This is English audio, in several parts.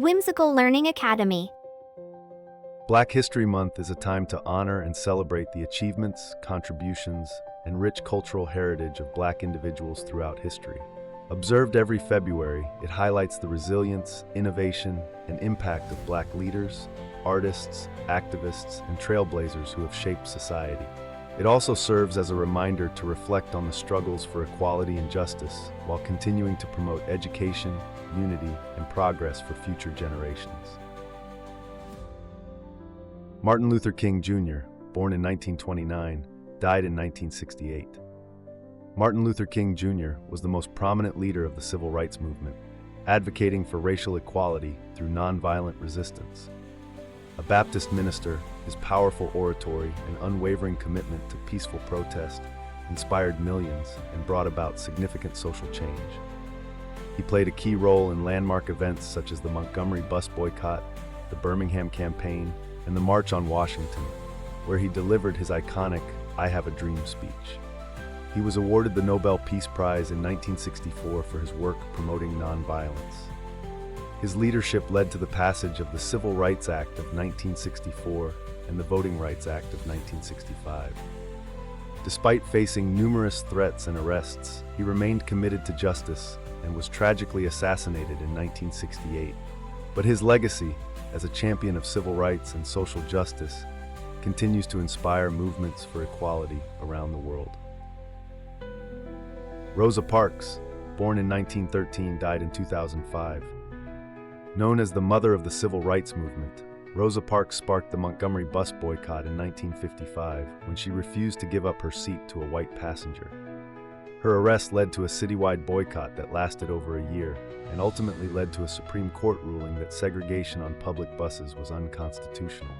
Whimsical Learning Academy. Black History Month is a time to honor and celebrate the achievements, contributions, and rich cultural heritage of Black individuals throughout history. Observed every February, it highlights the resilience, innovation, and impact of Black leaders, artists, activists, and trailblazers who have shaped society. It also serves as a reminder to reflect on the struggles for equality and justice while continuing to promote education, unity, and progress for future generations. Martin Luther King Jr., born in 1929, died in 1968. Martin Luther King Jr. was the most prominent leader of the civil rights movement, advocating for racial equality through nonviolent resistance. A Baptist minister, his powerful oratory and unwavering commitment to peaceful protest inspired millions and brought about significant social change. He played a key role in landmark events such as the Montgomery bus boycott, the Birmingham campaign, and the March on Washington, where he delivered his iconic "I Have a Dream" speech. He was awarded the Nobel Peace Prize in 1964 for his work promoting nonviolence. His leadership led to the passage of the Civil Rights Act of 1964 and the Voting Rights Act of 1965. Despite facing numerous threats and arrests, he remained committed to justice and was tragically assassinated in 1968. But his legacy, as a champion of civil rights and social justice, continues to inspire movements for equality around the world. Rosa Parks, born in 1913, died in 2005. Known as the mother of the civil rights movement, Rosa Parks sparked the Montgomery bus boycott in 1955 when she refused to give up her seat to a white passenger. Her arrest led to a citywide boycott that lasted over a year and ultimately led to a Supreme Court ruling that segregation on public buses was unconstitutional.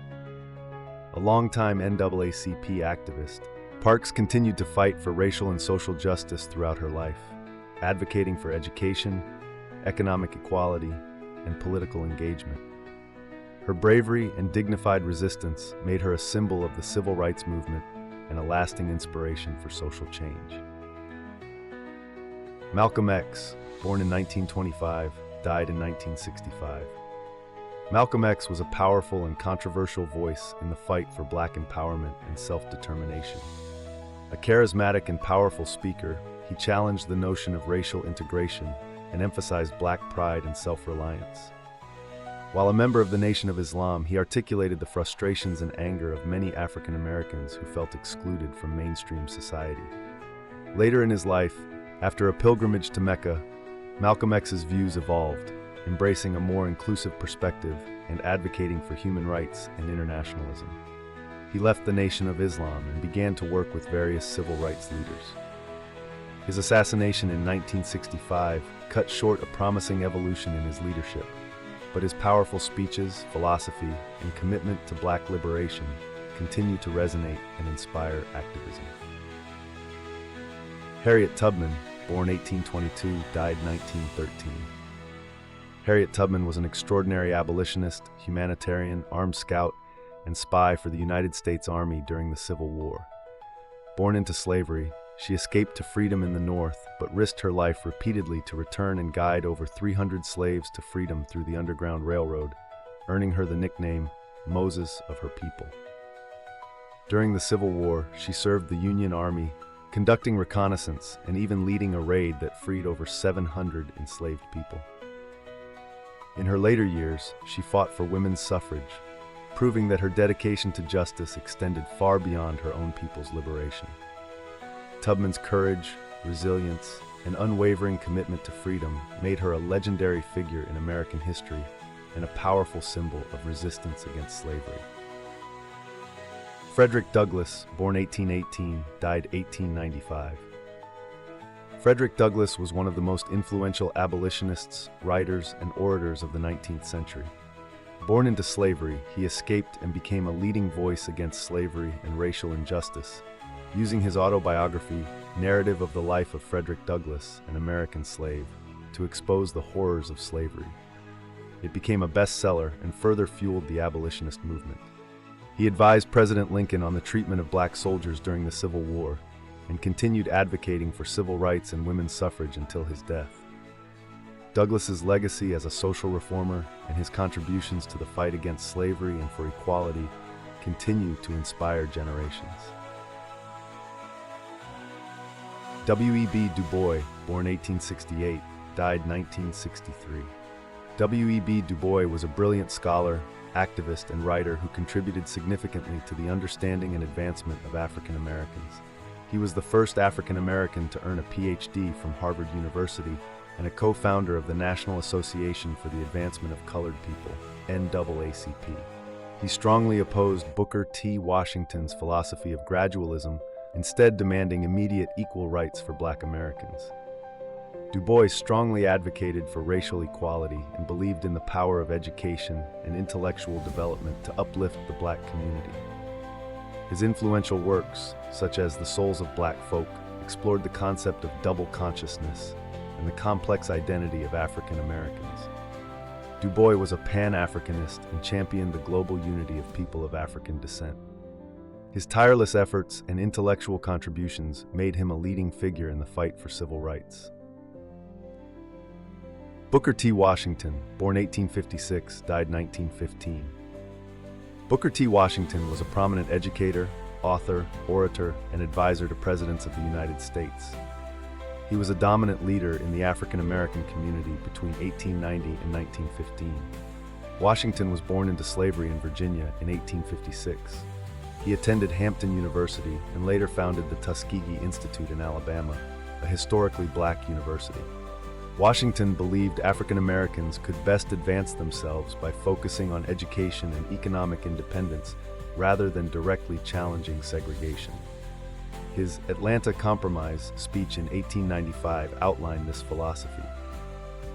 A longtime NAACP activist, Parks continued to fight for racial and social justice throughout her life, advocating for education, economic equality, and political engagement. Her bravery and dignified resistance made her a symbol of the civil rights movement and a lasting inspiration for social change. Malcolm X, born in 1925, died in 1965. Malcolm X was a powerful and controversial voice in the fight for Black empowerment and self-determination. A charismatic and powerful speaker, he challenged the notion of racial integration and emphasized Black pride and self-reliance. While a member of the Nation of Islam, he articulated the frustrations and anger of many African Americans who felt excluded from mainstream society. Later in his life, after a pilgrimage to Mecca, Malcolm X's views evolved, embracing a more inclusive perspective and advocating for human rights and internationalism. He left the Nation of Islam and began to work with various civil rights leaders. His assassination in 1965 cut short a promising evolution in his leadership, but his powerful speeches, philosophy, and commitment to Black liberation continue to resonate and inspire activism. Harriet Tubman, born 1822, died 1913. Harriet Tubman was an extraordinary abolitionist, humanitarian, armed scout, and spy for the United States Army during the Civil War. Born into slavery, she escaped to freedom in the North, but risked her life repeatedly to return and guide over 300 slaves to freedom through the Underground Railroad, earning her the nickname Moses of her people. During the Civil War, she served the Union Army, conducting reconnaissance and even leading a raid that freed over 700 enslaved people. In her later years, she fought for women's suffrage, proving that her dedication to justice extended far beyond her own people's liberation. Tubman's courage, resilience, and unwavering commitment to freedom made her a legendary figure in American history and a powerful symbol of resistance against slavery. Frederick Douglass, born 1818, died 1895. Frederick Douglass was one of the most influential abolitionists, writers, and orators of the 19th century. Born into slavery, he escaped and became a leading voice against slavery and racial injustice, using his autobiography, Narrative of the Life of Frederick Douglass, an American Slave, to expose the horrors of slavery. It became a bestseller and further fueled the abolitionist movement. He advised President Lincoln on the treatment of Black soldiers during the Civil War and continued advocating for civil rights and women's suffrage until his death. Douglass's legacy as a social reformer and his contributions to the fight against slavery and for equality continue to inspire generations. W.E.B. Du Bois, born 1868, died 1963. W.E.B. Du Bois was a brilliant scholar, activist, and writer who contributed significantly to the understanding and advancement of African Americans. He was the first African American to earn a Ph.D. from Harvard University and a co-founder of the National Association for the Advancement of Colored People, NAACP. He strongly opposed Booker T. Washington's philosophy of gradualism, instead demanding immediate equal rights for Black Americans. Du Bois strongly advocated for racial equality and believed in the power of education and intellectual development to uplift the Black community. His influential works, such as The Souls of Black Folk, explored the concept of double consciousness and the complex identity of African Americans. Du Bois was a Pan-Africanist and championed the global unity of people of African descent. His tireless efforts and intellectual contributions made him a leading figure in the fight for civil rights. Booker T. Washington, born 1856, died 1915. Booker T. Washington was a prominent educator, author, orator, and advisor to presidents of the United States. He was a dominant leader in the African American community between 1890 and 1915. Washington was born into slavery in Virginia in 1856. He attended Hampton University and later founded the Tuskegee Institute in Alabama, a historically Black university. Washington believed African Americans could best advance themselves by focusing on education and economic independence rather than directly challenging segregation. His Atlanta Compromise speech in 1895 outlined this philosophy.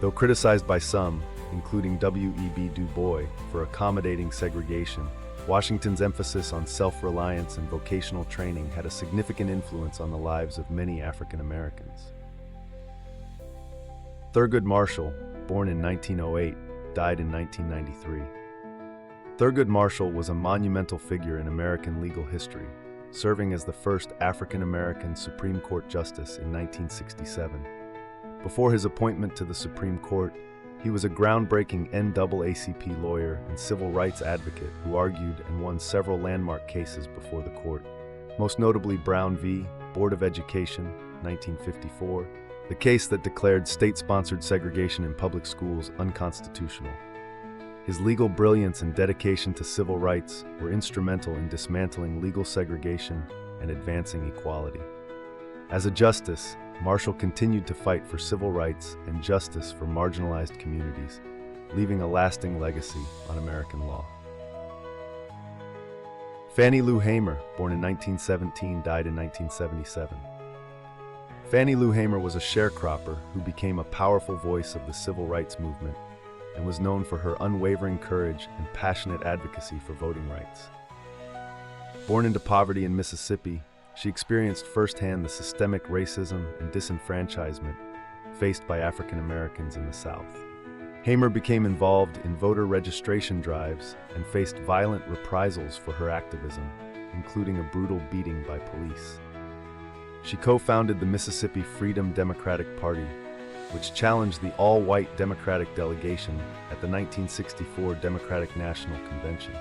Though criticized by some, including W.E.B. Du Bois, for accommodating segregation, Washington's emphasis on self-reliance and vocational training had a significant influence on the lives of many African Americans. Thurgood Marshall, born in 1908, died in 1993. Thurgood Marshall was a monumental figure in American legal history, serving as the first African American Supreme Court Justice in 1967. Before his appointment to the Supreme Court, he was a groundbreaking NAACP lawyer and civil rights advocate who argued and won several landmark cases before the court, most notably Brown v. Board of Education, 1954, the case that declared state-sponsored segregation in public schools unconstitutional. His legal brilliance and dedication to civil rights were instrumental in dismantling legal segregation and advancing equality. As a justice, Marshall continued to fight for civil rights and justice for marginalized communities, leaving a lasting legacy on American law. Fannie Lou Hamer, born in 1917, died in 1977. Fannie Lou Hamer was a sharecropper who became a powerful voice of the civil rights movement and was known for her unwavering courage and passionate advocacy for voting rights. Born into poverty in Mississippi, she experienced firsthand the systemic racism and disenfranchisement faced by African Americans in the South. Hamer became involved in voter registration drives and faced violent reprisals for her activism, including a brutal beating by police. She co-founded the Mississippi Freedom Democratic Party, which challenged the all-white Democratic delegation at the 1964 Democratic National Convention.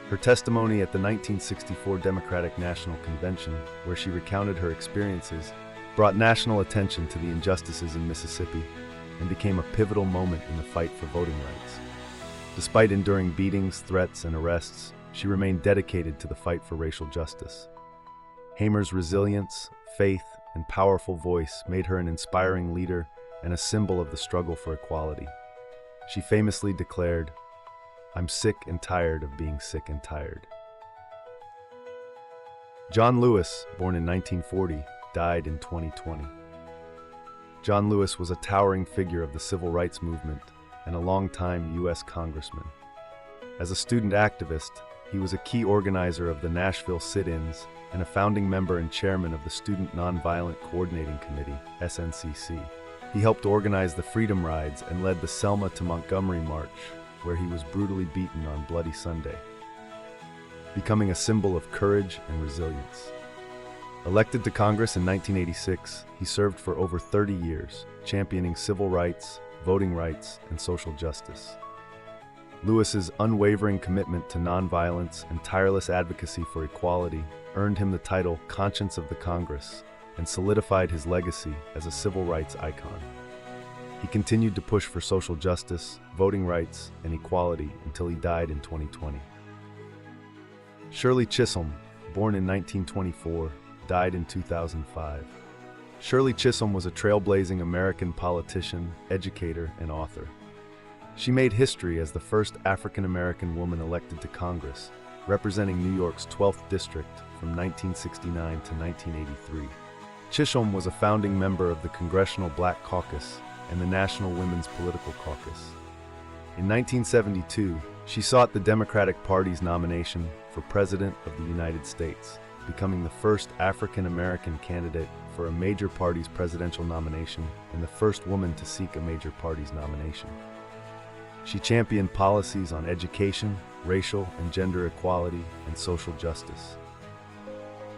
Her testimony at the 1964 Democratic National Convention, where she recounted her experiences, brought national attention to the injustices in Mississippi and became a pivotal moment in the fight for voting rights. Despite enduring beatings, threats, and arrests, she remained dedicated to the fight for racial justice. Hamer's resilience, faith, and powerful voice made her an inspiring leader and a symbol of the struggle for equality. She famously declared, "I'm sick and tired of being sick and tired." John Lewis, born in 1940, died in 2020. John Lewis was a towering figure of the civil rights movement and a longtime U.S. congressman. As a student activist, he was a key organizer of the Nashville sit-ins and a founding member and chairman of the Student Nonviolent Coordinating Committee, SNCC. He helped organize the Freedom Rides and led the Selma to Montgomery March, where he was brutally beaten on Bloody Sunday, becoming a symbol of courage and resilience. Elected to Congress in 1986, he served for over 30 years, championing civil rights, voting rights, and social justice. Lewis's unwavering commitment to nonviolence and tireless advocacy for equality earned him the title Conscience of the Congress and solidified his legacy as a civil rights icon. He continued to push for social justice, voting rights, and equality until he died in 2020. Shirley Chisholm, born in 1924, died in 2005. Shirley Chisholm was a trailblazing American politician, educator, and author. She made history as the first African-American woman elected to Congress, representing New York's 12th District from 1969 to 1983. Chisholm was a founding member of the Congressional Black Caucus and the National Women's Political Caucus. In 1972, she sought the Democratic Party's nomination for President of the United States, becoming the first African-American candidate for a major party's presidential nomination and the first woman to seek a major party's nomination. She championed policies on education, racial and gender equality, and social justice.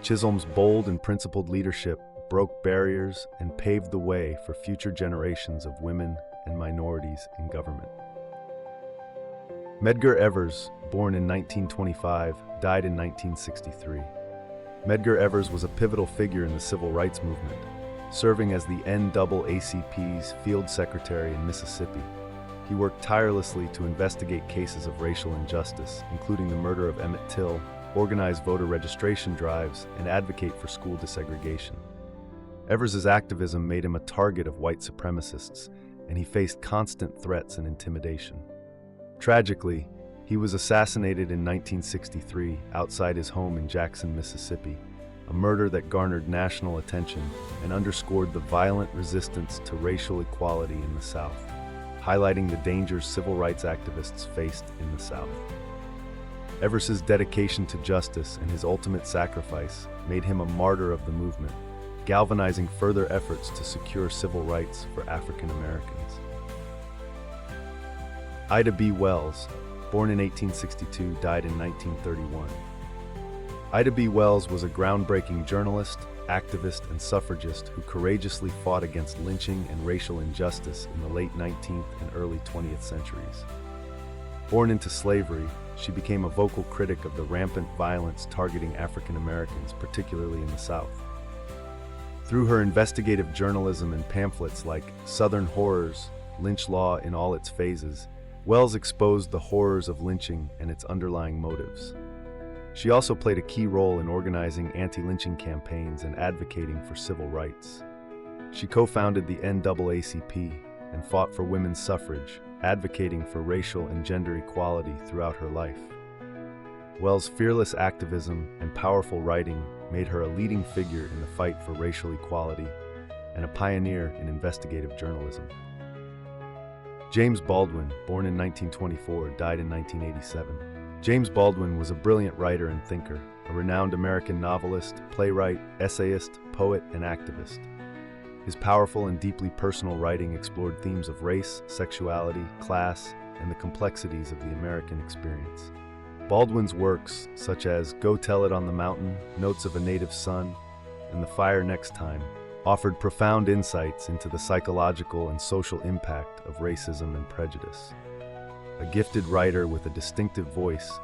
Chisholm's bold and principled leadership broke barriers and paved the way for future generations of women and minorities in government. Medgar Evers, born in 1925, died in 1963. Medgar Evers was a pivotal figure in the civil rights movement, serving as the NAACP's field secretary in Mississippi. He worked tirelessly to investigate cases of racial injustice, including the murder of Emmett Till, organize voter registration drives, and advocate for school desegregation. Evers's activism made him a target of white supremacists, and he faced constant threats and intimidation. Tragically, he was assassinated in 1963 outside his home in Jackson, Mississippi, a murder that garnered national attention and underscored the violent resistance to racial equality in the South, highlighting the dangers civil rights activists faced in the South. Evers's dedication to justice and his ultimate sacrifice made him a martyr of the movement, galvanizing further efforts to secure civil rights for African Americans. Ida B. Wells, born in 1862, died in 1931. Ida B. Wells was a groundbreaking journalist, activist, and suffragist who courageously fought against lynching and racial injustice in the late 19th and early 20th centuries. Born into slavery, she became a vocal critic of the rampant violence targeting African Americans, particularly in the South. Through her investigative journalism and pamphlets like Southern Horrors, Lynch Law in All Its Phases, Wells exposed the horrors of lynching and its underlying motives. She also played a key role in organizing anti-lynching campaigns and advocating for civil rights. She co-founded the NAACP and fought for women's suffrage, advocating for racial and gender equality throughout her life. Wells' fearless activism and powerful writing made her a leading figure in the fight for racial equality and a pioneer in investigative journalism. James Baldwin, born in 1924, died in 1987. James Baldwin was a brilliant writer and thinker, a renowned American novelist, playwright, essayist, poet, and activist. His powerful and deeply personal writing explored themes of race, sexuality, class, and the complexities of the American experience. Baldwin's works, such as Go Tell It on the Mountain, Notes of a Native Son, and The Fire Next Time, offered profound insights into the psychological and social impact of racism and prejudice. A gifted writer with a distinctive voice,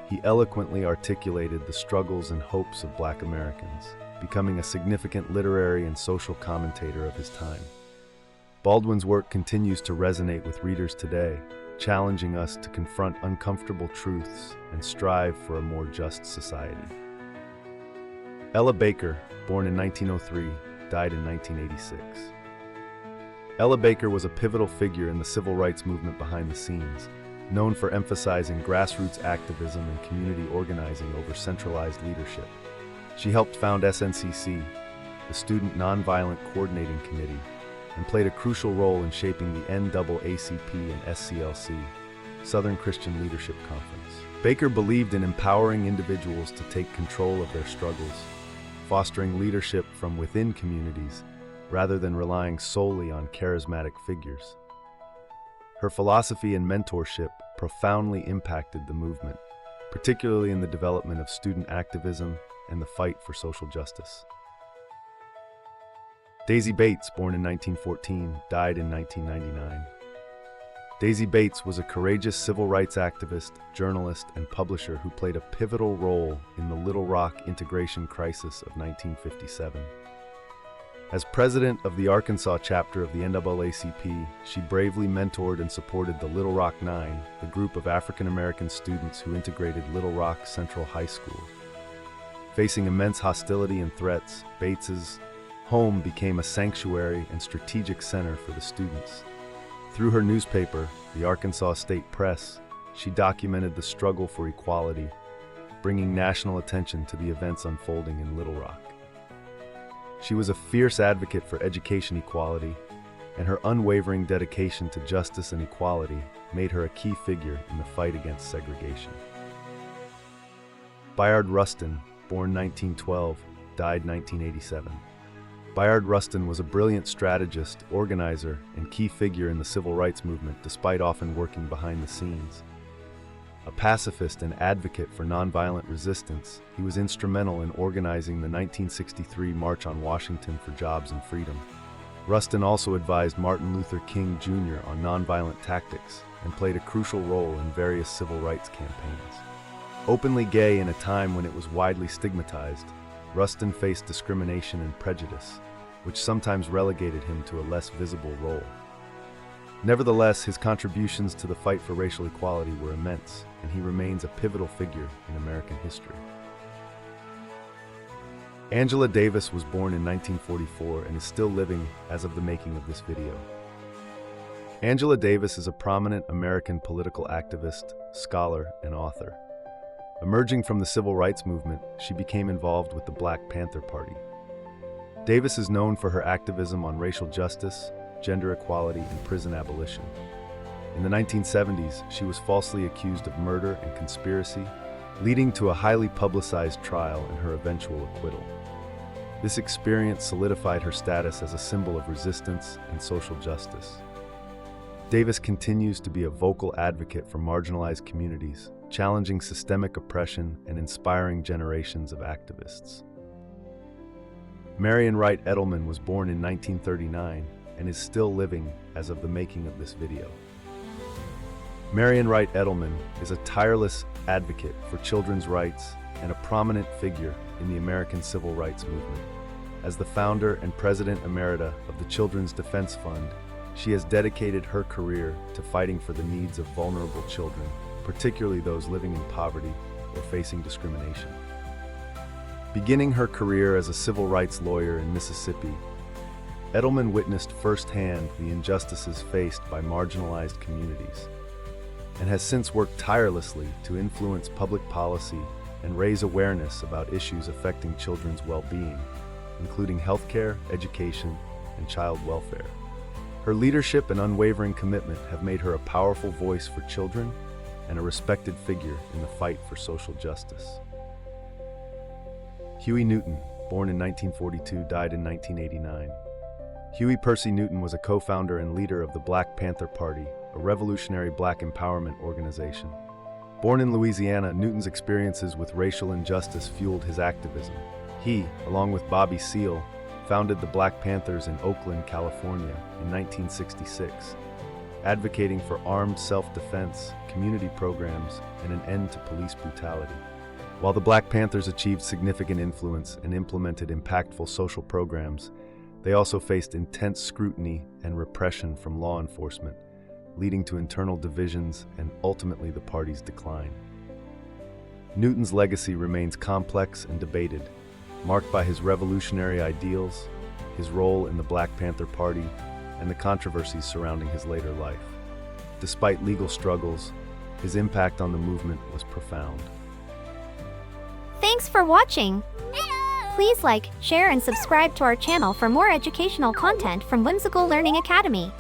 he eloquently articulated the struggles and hopes of Black Americans, becoming a significant literary and social commentator of his time. Baldwin's work continues to resonate with readers today, challenging us to confront uncomfortable truths and strive for a more just society. Ella Baker, born in 1903, died in 1986. Ella Baker was a pivotal figure in the civil rights movement behind the scenes, known for emphasizing grassroots activism and community organizing over centralized leadership. She helped found SNCC, the Student Nonviolent Coordinating Committee, and played a crucial role in shaping the NAACP and SCLC, Southern Christian Leadership Conference. Baker believed in empowering individuals to take control of their struggles, fostering leadership from within communities rather than relying solely on charismatic figures. Her philosophy and mentorship profoundly impacted the movement, particularly in the development of student activism and the fight for social justice. Daisy Bates, born in 1914, died in 1999. Daisy Bates was a courageous civil rights activist, journalist, and publisher who played a pivotal role in the Little Rock integration crisis of 1957. As president of the Arkansas chapter of the NAACP, she bravely mentored and supported the Little Rock Nine, the group of African-American students who integrated Little Rock Central High School. Facing immense hostility and threats, Bates's home became a sanctuary and strategic center for the students. Through her newspaper, the Arkansas State Press, she documented the struggle for equality, bringing national attention to the events unfolding in Little Rock. She was a fierce advocate for education equality, and her unwavering dedication to justice and equality made her a key figure in the fight against segregation. Bayard Rustin, born 1912, died 1987. Bayard Rustin was a brilliant strategist, organizer, and key figure in the civil rights movement despite often working behind the scenes. A pacifist and advocate for nonviolent resistance, he was instrumental in organizing the 1963 March on Washington for Jobs and Freedom. Rustin also advised Martin Luther King Jr. on nonviolent tactics and played a crucial role in various civil rights campaigns. Openly gay in a time when it was widely stigmatized, Rustin faced discrimination and prejudice, which sometimes relegated him to a less visible role. Nevertheless, his contributions to the fight for racial equality were immense, and he remains a pivotal figure in American history. Angela Davis was born in 1944 and is still living as of the making of this video. Angela Davis is a prominent American political activist, scholar, and author. Emerging from the civil rights movement, she became involved with the Black Panther Party. Davis is known for her activism on racial justice, gender equality, and prison abolition. In the 1970s, she was falsely accused of murder and conspiracy, leading to a highly publicized trial and her eventual acquittal. This experience solidified her status as a symbol of resistance and social justice. Davis continues to be a vocal advocate for marginalized communities, challenging systemic oppression and inspiring generations of activists. Marian Wright Edelman was born in 1939 and is still living as of the making of this video. Marian Wright Edelman is a tireless advocate for children's rights and a prominent figure in the American civil rights movement. As the founder and president emerita of the Children's Defense Fund, she has dedicated her career to fighting for the needs of vulnerable children, particularly those living in poverty or facing discrimination. Beginning her career as a civil rights lawyer in Mississippi, Edelman witnessed firsthand the injustices faced by marginalized communities and has since worked tirelessly to influence public policy and raise awareness about issues affecting children's well-being, including healthcare, education, and child welfare. Her leadership and unwavering commitment have made her a powerful voice for children and a respected figure in the fight for social justice. Huey Newton, born in 1942, died in 1989. Huey Percy Newton was a co-founder and leader of the Black Panther Party, a revolutionary black empowerment organization. Born in Louisiana, Newton's experiences with racial injustice fueled his activism. He, along with Bobby Seale, founded the Black Panthers in Oakland, California in 1966, advocating for armed self-defense, community programs, and an end to police brutality. While the Black Panthers achieved significant influence and implemented impactful social programs, they also faced intense scrutiny and repression from law enforcement, leading to internal divisions and ultimately the party's decline. Newton's legacy remains complex and debated, marked by his revolutionary ideals, his role in the Black Panther Party, and the controversies surrounding his later life. Despite legal struggles, his impact on the movement was profound. Thanks for watching. Please like, share, and subscribe to our channel for more educational content from Whimsical Learning Academy.